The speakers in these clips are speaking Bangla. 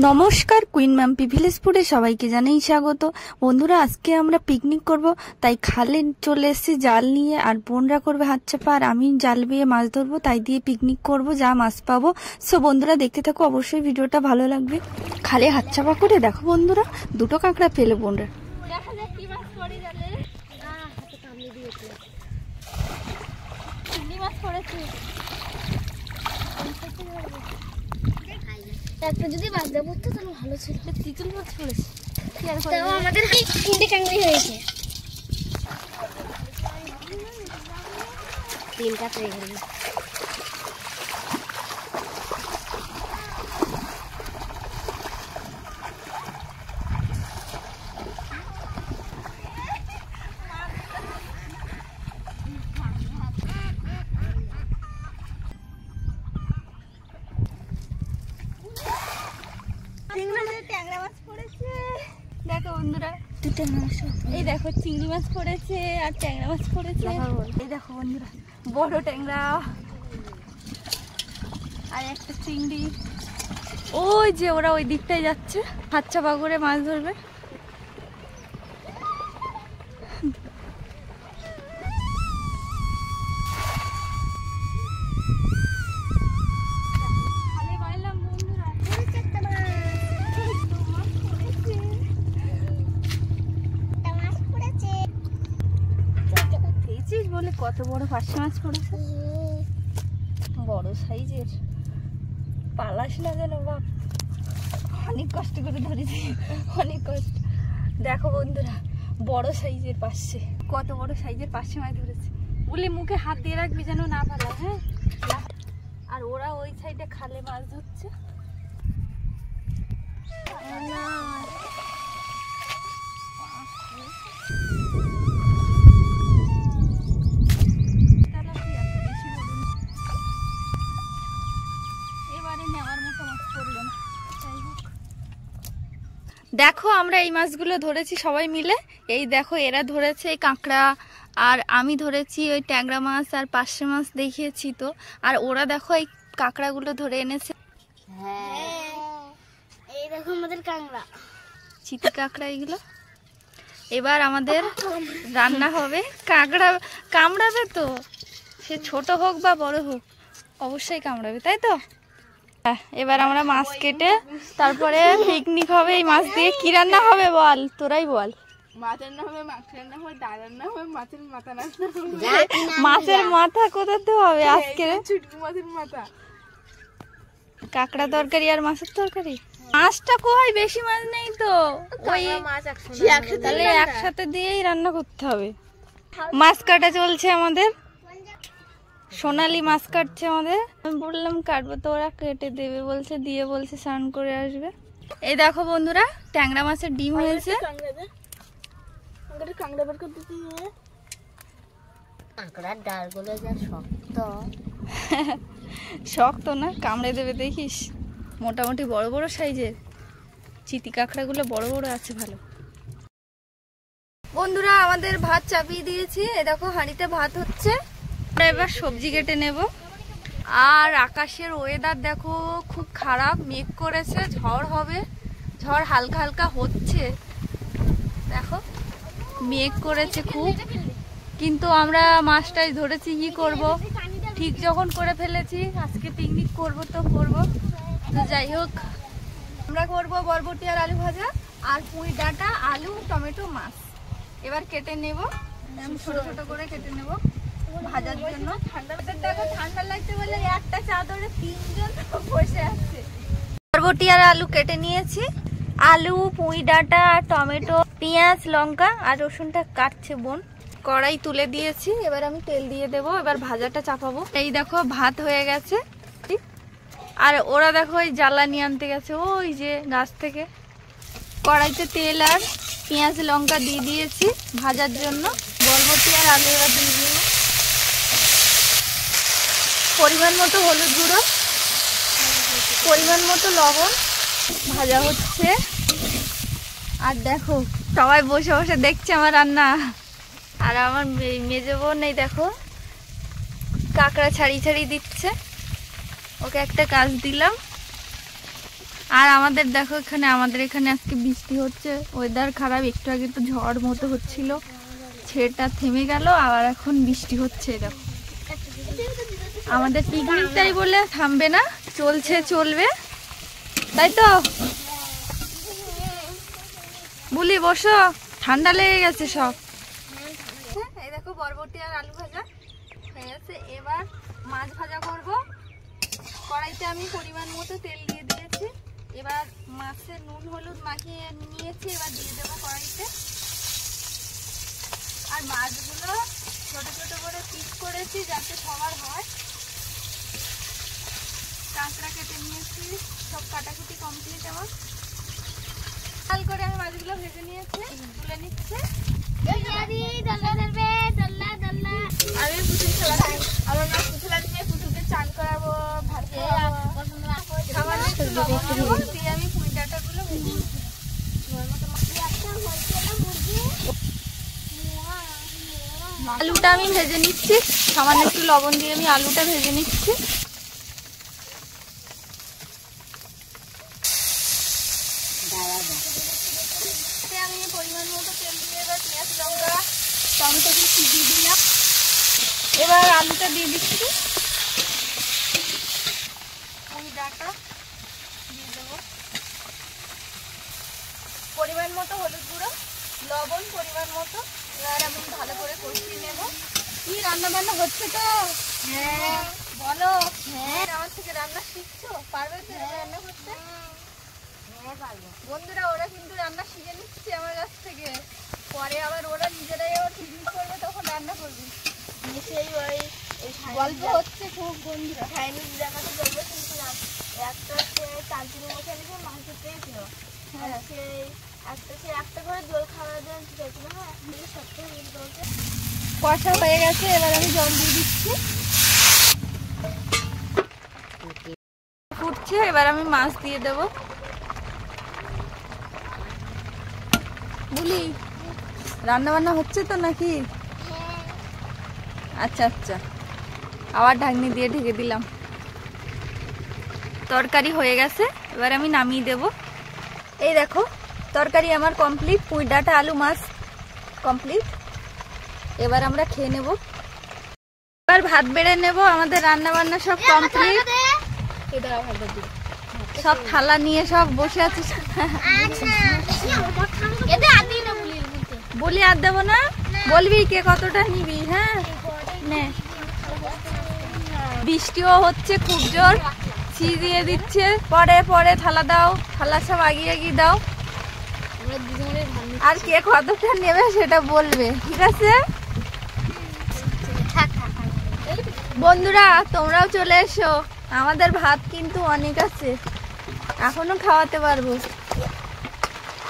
নমস্কার, কুইন ম্যাম্পি ভিলেজ ফুডে সবাইকে জানাই স্বাগত। বন্ধুরা, আজকে আমরা পিকনিক করব, তাই খালে চলে এসেছি জাল নিয়ে। আর বোনরা করবে হাত চাপা, আর আমি জাল বেয়ে মাছ ধরবো, তাই দিয়ে পিকনিক করব, যা মাছ পাবো। সো বন্ধুরা দেখতে থাকো, অবশ্যই ভিডিওটা ভালো লাগবে। খালে হাত চাপা করে দেখো বন্ধুরা, দুটো কাঁকড়া পেলে বোনরা। একটা যদি বাজদা পড়তো তাহলে ভালো ছিল। চিতল মাছ পড়েছে, আমাদের তিনটে টাঙ্গাই হয়েছে, তিনটা পেয়ে গেল। দেখো বন্ধুরা, এই দেখো চিংড়ি মাছ পড়েছে আর ট্যাংরা মাছ পড়েছে। এই দেখো বন্ধুরা, বড় ট্যাংরা আর একটা চিংড়ি। ওই যে ওরা ওই দিকটায় যাচ্ছে, হাত চাপা করে মাছ ধরবে। বলে কত বড় পার্শে মাছ পড়েছে, বড় সাইজের। পালাস না যেন বাপ, অনেক কষ্ট করে ধরেছি, অনেক কষ্ট। দেখো বন্ধুরা, বড় সাইজের পার্শে, কত বড় সাইজের পার্শে মাছ ধরেছে। বলে মুখে হাত দিয়ে রাখবি যেন না পালায়। হ্যাঁ, আর ওরা ওই সাইডে খালে মাছ ধরছে। দেখো আমরা এই মাছগুলো ধরেছি সবাই মিলে। এই দেখো এরা ধরেছে এই কাঁকড়া, আর আমি ধরেছি ওই ট্যাংরা মাছ আর পার্শে মাছ দেখিয়েছি তো। আর ওরা দেখো এই কাঁকড়াগুলো ধরে এনেছে। হ্যাঁ, এই দেখো আমাদের কাঁকড়া, চিতি কাঁকড়া এগুলো। এবার আমাদের রান্না হবে। কাঁকড়া কামড়াবে তো, সে ছোট হোক বা বড় হোক, অবশ্যই কামড়াবে, তাই তো? এবার আমরা মাছ কেটে তারপরে পিকনিক হবে। এই মাছ দিয়ে কি রান্না হবে বল, তোরাই বল। মাছের মাথা কোথাতে হবে আজকে? কাঁকড়া তরকারি আর মাছের তরকারি। মাছটা কোথায়, বেশি মাছ নেই তো, ওই তাহলে একসাথে দিয়েই রান্না করতে হবে। মাছ কাটা চলছে আমাদের, সোনালি মাছ কাটছে আমাদের। আমি বললাম কাটবো তো, ওরা কেটে দেবে বলছে, দিয়ে বলছে স্নান করে আসবে। এই দেখো বন্ধুরা, ট্যাংরা মাছের ডিম হয়েছে। কাঁকড়ার ডালগুলো যা শক্ত। শক্ত না, কামড়ে দেবে দেখিস। মোটামুটি বড় বড় সাইজের চিতি কাঁকড়াগুলো বড় বড় আছে, ভালো। বন্ধুরা, আমাদের ভাত চাপিয়ে দিয়েছি। এই দেখো হাঁড়িতে ভাত হচ্ছে। এবার সবজি কেটে নেব। আর আকাশের ওয়েদার দেখো খুব খারাপ, মেঘ করেছে, ঝড় হবে। ঝড় হালকা হালকা হচ্ছে, দেখো মেঘ করেছে খুব। কিন্তু আমরা মাছটাই ধরেছি, কি করব, ঠিক যখন করে ফেলেছি। আজকে পিকনিক করব তো করব, তো যাই হোক। আমরা করব বরবটি আর আলু ভাজা, আর পুঁই ডাঁটা, আলু, টমেটো, মাছ। এবার কেটে নেব, ছোট ছোট করে কেটে নেব ভাজার জন্য। দেখো ঠান্ডা লাগছে বলে একটা চাদরে তিনজন বসে আছে। বরবটি আর আলু কেটে নিয়েছি। আলু, পুঁই ডাঁটা, টমেটো, পেঁয়াজ, লঙ্কা আর রসুনটা কাটছে বোন। কড়াই তুলে দিয়েছি, এবার আমি তেল দিয়ে দেবো। এবার ভাজাটা চাপাবো। এই দেখো ভাত হয়ে গেছে। আর ওরা দেখো ওই জ্বালানি আনতে গেছে ওই যে গাছ থেকে। কড়াইতে তেল আর পেঁয়াজ লঙ্কা দিয়ে দিয়েছি ভাজার জন্য। বরবটি আর আলু এবার দিয়ে দিই। পরিমাণ মতো হলুদ গুঁড়ো, পরিমাণ মতো লবণ। ভাজা হচ্ছে। আর দেখো সবাই বসে বসে দেখছে আমার রান্না। আর আমার মেজো বোন এই দেখো কাঁকড়া ছাড়িয়ে ছাড়িয়ে দিচ্ছে। ওকে একটা কাজ দিলাম। আর আমাদের দেখো এখানে, আমাদের এখানে আজকে বৃষ্টি হচ্ছে, ওয়েদার খারাপ। একটু আগে তো ঝড় মতো হচ্ছিল, ছেটা থেমে গেল, আবার এখন বৃষ্টি হচ্ছে। দেখো আমাদের পিকনিকটাই বলে থামবে না, চলছে চলবে, তাই তো? বলি বসো, ঠান্ডা লেগে গেছে সব। এই দেখো বরবটি আর আলু ভাজা হয়ে গেছে। এবার মাছ ভাজা করব। কড়াইতে আমি পরিমাণ মতো তেল দিয়ে দিয়েছি। এবার মাছে নুন হলুদ মাখিয়ে নিয়েছি, এবার দিয়ে দেবো কড়াইতে। আর মাছগুলো ছোট ছোট করে পিস করেছি যাতে সবার হয়। কাঁকড়া কেটে নিয়েছি, সব কাটাকুটি কমপ্লিট আমার। লাল করে আমি মাছগুলো ভেজে নিয়েছি, তুলে নিচ্ছে। আমি পুতুল খেলা, আমার মা পুতুল আনবে, পুতুলকে চান করাবো, ভাত খাওয়াবো। সামান্য একটু লবণ দেবো, দিয়ে আমি পুঁই ডাঁটাগুলো ভেজে নিচ্ছি। আলুটা আমি ভেজে নিচ্ছি, সামান্য একটু লবণ দিয়ে আমি আলুটা ভেজে নিচ্ছি। আমি পরিমাণ মতো তেল দিয়ে এবার পেঁয়াজ লঙ্কা টমেটো দিয়ে দিলাম। এবার আলুটা দিয়ে দিচ্ছি, পুঁই ডাঁটা দিয়ে দেবো, পরিমাণ মতো হলুদ গুঁড়ো, লবণ পরিমাণ মতো। এবার আমি ভালো করে কষিয়ে নেব। কি রান্না বান্না হচ্ছে তো? হ্যাঁ বলো। হ্যাঁ আমার থেকে রান্না শিখছো? পারবে তো রান্না করতে? বন্ধুরা ওরা কিন্তু রান্না শিখে নিচ্ছে আমার কাছ থেকে, পরে আবার ওরা নিজেরাই আবার পিকনিক করবে, তখন রান্না করবে। সেই ওই গল্প হচ্ছে খুব। বন্ধুরা চাইনিজ জায়গাতে গল্প শুনছিলাম, একটা সে চালচিনি মশা নিয়ে মাছ ধরতে গেছিল। হ্যাঁ সেই একটা করে জল খাওয়ার জন্য গেছিল। হ্যাঁ সত্যি বলছে। কষা হয়ে গেছে, এবার আমি জল দিয়ে দিচ্ছি। ফুটছে, এবার আমি মাছ দিয়ে দেবো। বলি রান্না বান্না হচ্ছে তো নাকি? আচ্ছা আচ্ছা, আবার ঢাকনি দিয়ে ঢেকে দিলাম। তরকারি হয়ে গেছে, এবার আমি নামিয়ে দেব। এই দেখো তরকারি আমার কমপ্লিট, পুঁই ডাঁটা আলু মাছ কমপ্লিট। এবার আমরা খেয়ে নেব। এবার ভাত বেড়ে নেব। আমাদের রান্না বান্না সব কমপ্লিট। সব থালা নিয়ে সব বসে আছি। বলি আর দেবো না, বলবি কে কতটা নিবি। হ্যাঁ নে। বৃষ্টিও হচ্ছে খুব জোর, ছি দিয়ে দিচ্ছে। পরে পরে থালা দাও, থালা সব আগিয়ে আগিয়ে দাও। আর কে কতটা নেবে সেটা বলবে, ঠিক আছে? বন্ধুরা তোমরাও চলে এসো, আমাদের ভাত কিন্তু অনেক আছে, এখনো খাওয়াতে পারবো।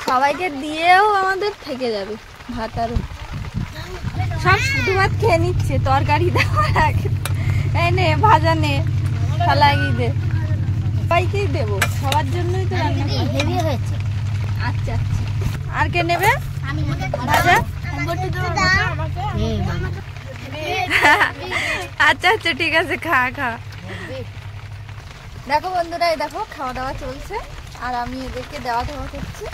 সবাইকে দিয়েও আমাদের থেকে যাবে ভাত। আরো সব শুধু ভাত খেয়ে নিচ্ছে, তরকারি দেওয়ার আগে। এই নে ভাজা নে, থালা এগিয়ে দে। সবাইকেই দেবো, সবার জন্যই তো রান্না হয়েছে। আচ্ছা আচ্ছা, আর কে নেবে ভাজা? আচ্ছা আচ্ছা ঠিক আছে, খা খা। দেখো বন্ধুরা, এই দেখো খাওয়া দাওয়া চলছে, আর আমি এদেরকে দেওয়া দেওয়া করছি।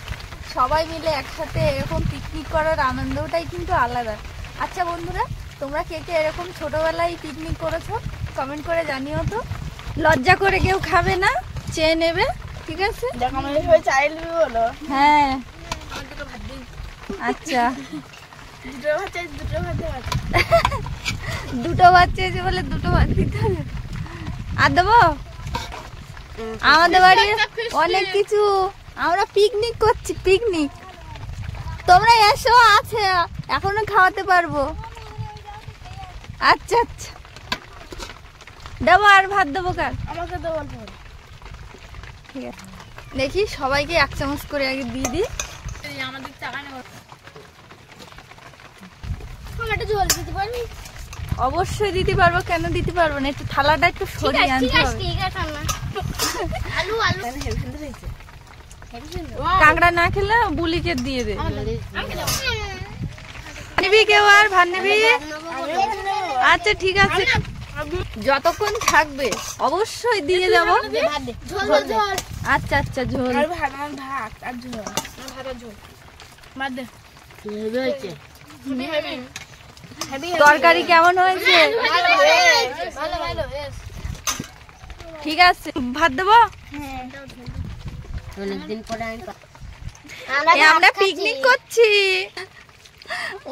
সবাই মিলে একসাথে এরকম পিকনিক করার আনন্দটাই কিন্তু আলাদা। আচ্ছা বন্ধুরা, তোমরা কে কে এরকম ছোটবেলায় পিকনিক করেছো কমেন্ট করে জানিও তো। লজ্জা করে কেউ খাবে না, চেয়ে নেবে, ঠিক আছে? হ্যাঁ আচ্ছা, দুটো ভাত চেয়েছে বলে দুটো ভাত দিতে হবে। আর দেবো? আমাদের বাড়ি অনেক কিছু, আমরা পিকনিক করছি, পিকনিক। তোমরা এসো, আছে এখনো খাওয়াতে পারবো। আচ্ছা আচ্ছা দেবো, আর ভাত দেবো কার? আমাকে দেবো। ঠিক আছে, দেখি সবাইকে এক চামচ করে আগে দিয়ে দিই। আমাদের টাকা নেব। জল দিতে পারবি? অবশ্যই দিতে পারবো, কেন দিতে পারবো না? একটু থালাটা একটু সরিয়ে আনতে হবে। কাঁকড়া না খেলে বুলিকে দিয়ে দে। নিবি কেউ আর ভাত নিবি? আচ্ছা ঠিক আছে, যতক্ষণ থাকবে অবশ্যই দিয়ে যাবো। আচ্ছা আচ্ছা, ঝোল তরকারি কেমন হয়েছে? ঠিক আছে, ভাত দেবো। অনেকদিন পরে আমরা পিকনিক করছি।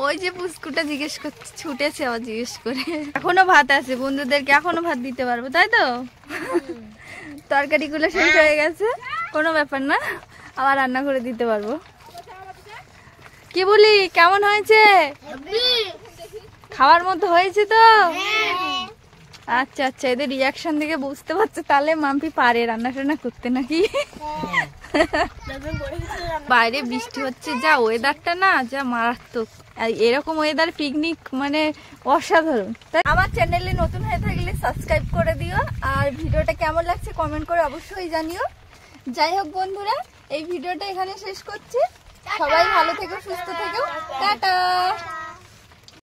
ওই যে পুস্কুটা জিজ্ঞেস করছে, ছুটেছে আবার জিজ্ঞেস করে। এখনো ভাত আছে, বন্ধুদেরকে এখনো ভাত দিতে পারবো, তাই তো? তরকারিগুলো শেষ হয়ে গেছে, কোনো ব্যাপার না, আবার রান্না করে দিতে পারবো। কি বলি, কেমন হয়েছে? খাওয়ার মতো হয়েছে তো? আচ্ছা আচ্ছা, এদের রিয়াকশন দেখে বুঝতে পারছো তাহলে মাম্পি পারে রান্না টান্না করতে নাকি। বাইরে বৃষ্টি হচ্ছে, যা ওয়েদারটা না যা মারাত্মক। আর এরকম ওয়েদার পিকনিক মানে অসাধারণ। তাই আমার চ্যানেলে নতুন হয়ে থাকলে সাবস্ক্রাইব করে দিও, আর ভিডিওটা কেমন লাগছে কমেন্ট করে অবশ্যই জানিও। যাই হোক বন্ধুরা, এই ভিডিওটা এখানে শেষ করছি। সবাই ভালো থেকো, সুস্থ থেকো, টাটা।